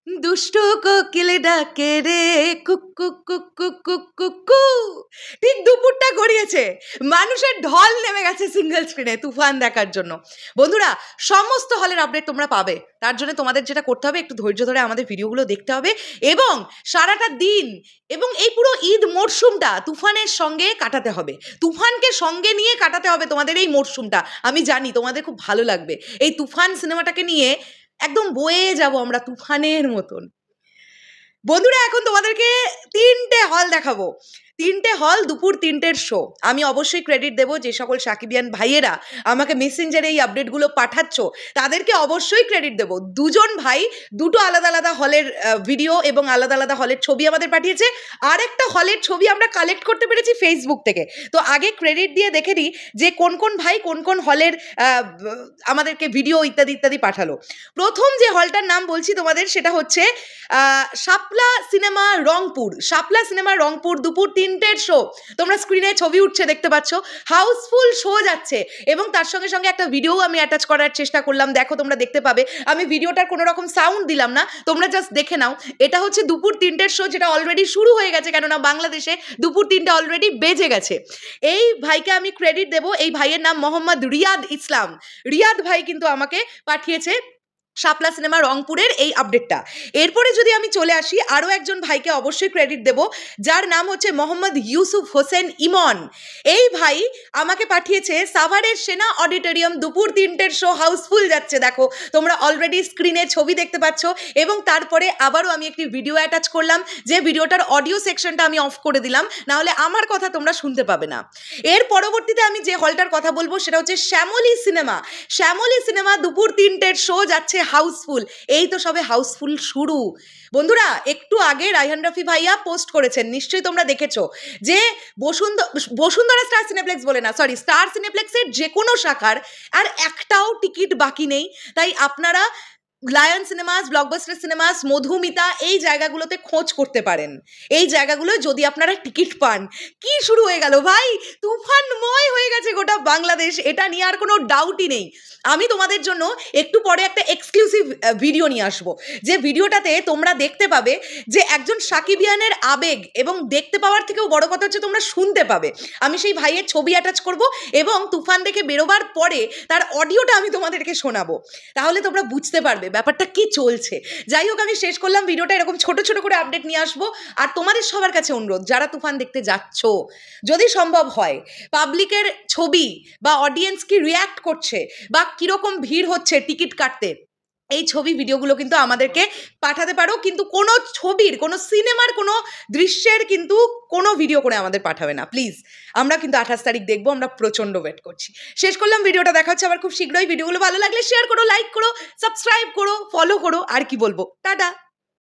দুষ্টু কোকিল ডাকে রে cook cook cook cook cook cook কু। ঠিক দুপুরটা গড়িয়েছে, মানুষের ঢল নেমে গেছে সিঙ্গেল স্ক্রিনে তুফান দেখার জন্য। বন্ধুরা, সমস্ত হলের আপডেট তোমরা পাবে, তার জন্য তোমাদের যেটা করতে হবে একটু ধৈর্য ধরে আমাদের ভিডিওগুলো দেখতে হবে এবং সারাটা দিন এবং এই পুরো ঈদ মরশুমটা তুফানের সঙ্গে কাটাতে হবে। তুফানকে সঙ্গে নিয়ে কাটাতে হবে তোমাদের এই মরশুমটা। আমি জানি তোমাদের খুব ভালো লাগবে। এই তুফান সিনেমাটাকে নিয়ে একদম বয়ে যাব আমরা তুফানের মতন। বন্ধুরা, এখন তোমাদেরকে 3টে হল দেখাবো। 3টে হল, দুপুর 3টের শো। আমি অবশ্যই ক্রেডিট দেবো যে সকল সাকিবিয়ান ভাইয়েরা আমাকে মেসেঞ্জারে এই আপডেটগুলো পাঠাচ্ছ, তাদেরকে অবশ্যই ক্রেডিট দেবো। দুজন ভাই দুটো আলাদা আলাদা হলের ভিডিও এবং আলাদা আলাদা হলের ছবি আমাদের পাঠিয়েছে। আর একটা হলের ছবি আমরা কালেক্ট করতে পেরেছি ফেসবুক থেকে। তো আগে ক্রেডিট দিয়ে দেখে নিই যে কোন কোন ভাই কোন কোন হলের আমাদেরকে ভিডিও ইত্যাদি ইত্যাদি পাঠালো। প্রথম যে হলটার নাম বলছি তোমাদের, সেটা হচ্ছে শাপলা সিনেমা রংপুর। শাপলা সিনেমা রংপুর, দুপুর 3টের শো। তোমরা স্ক্রিনে ছবি উঠছে দেখতে পাচ্ছ, হাউসফুল শো যাচ্ছে এবং তার সঙ্গে সঙ্গে একটা ভিডিও আমি অ্যাটাচ করার চেষ্টা করলাম। দেখো, তোমরা দেখতে পাবে আমি ভিডিওটার কোনো রকম সাউন্ড দিলাম না, তোমরা জাস্ট দেখে নাও। এটা হচ্ছে দুপুর 3টের শো, যেটা অলরেডি শুরু হয়ে গেছে, কেননা বাংলাদেশে দুপুর 3টে অলরেডি বেজে গেছে। এই ভাইকে আমি ক্রেডিট দেবো। এই ভাইয়ের নাম মোহাম্মদ রিয়াদ ইসলাম। রিয়াদ ভাই কিন্তু আমাকে পাঠিয়েছে শাপলা সিনেমা রংপুরের এই আপডেটটা। এরপরে যদি আমি চলে আসি, আরও একজন ভাইকে অবশ্যই ক্রেডিট দেব, যার নাম হচ্ছে মোহাম্মদ ইউসুফ হোসেন ইমন। এই ভাই আমাকে পাঠিয়েছে সাভারের সেনা অডিটোরিয়াম, দুপুর 3টের শো হাউসফুল যাচ্ছে। দেখো, তোমরা অলরেডি স্ক্রিনে ছবি দেখতে পাচ্ছ এবং তারপরে আবারও আমি একটি ভিডিও অ্যাটাচ করলাম, যে ভিডিওটার অডিও সেকশনটা আমি অফ করে দিলাম, নাহলে আমার কথা তোমরা শুনতে পাবে না। এর পরবর্তীতে আমি যে হলটার কথা বলবো সেটা হচ্ছে শ্যামলী সিনেমা। শ্যামলী সিনেমা দুপুর 3টের শো যাচ্ছে হাউসফুল। এই তো সবে হাউসফুল শুরু। বন্ধুরা, একটু আগে রায়হান রফি ভাইয়া পোস্ট করেছেন, নিশ্চয়ই তোমরা দেখেছো, যে বসুন্ধরা স্টার সিনেপ্লেক্স বলে না, সরি, স্টার সিনেপ্লেক্সের যে কোনো শাখার আর একটাও টিকিট বাকি নেই। তাই আপনারা lion cinemas, blockbuster cinemas, Madhumita, এই জায়গাগুলোতে খোঁজ করতে পারেন। এই জায়গাগুলো যদি আপনারা টিকিট পান। কি শুরু হয়ে গেল ভাই, তুফানময় হয়ে গেছে গোটা বাংলাদেশ, এটা নিয়ে আর কোনো ডাউটই নেই। আমি তোমাদের জন্য একটু পরে একটা এক্সক্লুসিভ ভিডিও নিয়ে আসবো, যে ভিডিওটাতে তোমরা দেখতে পাবে যে একজন সাকিবিয়ানের আবেগ, এবং দেখতে পাওয়ার থেকেও বড় কথা হচ্ছে তোমরা শুনতে পাবে। আমি সেই ভাইয়ের ছবি অ্যাটাচ করব এবং তুফান দেখে বেরোবার পরে তার অডিওটা আমি তোমাদেরকে শোনাবো, তাহলে তোমরা বুঝতে পারবে ব্যাপারটা কি চলছে। যাই হোক, আমি শেষ করলাম ভিডিওটা, এরকম ছোট ছোট করে আপডেট নিয়ে আসবো। আর তোমাদের সবার কাছে অনুরোধ, যারা তুফান দেখতে যাচ্ছ, যদি সম্ভব হয় পাবলিকের ছবি বা অডিয়েন্স কি রিয়্যাক্ট করছে বা কিরকম ভিড় হচ্ছে টিকিট কাটতে, এই ছবি ভিডিওগুলো কিন্তু আমাদেরকে পাঠাতে পারো। কিন্তু কোনো ছবির, কোনো সিনেমার, কোনো দৃশ্যের কিন্তু কোনো ভিডিও করে আমাদের পাঠাবে না প্লিজ। আমরা কিন্তু 28 তারিখ দেখবো, আমরা প্রচণ্ড ওয়েট করছি। শেষ করলাম ভিডিওটা, দেখা হচ্ছে আবার খুব শীঘ্রই। ভিডিওগুলো ভালো লাগলে শেয়ার করো, লাইক করো, সাবস্ক্রাইব করো, ফলো করো, আর কি বলবো, টাটা।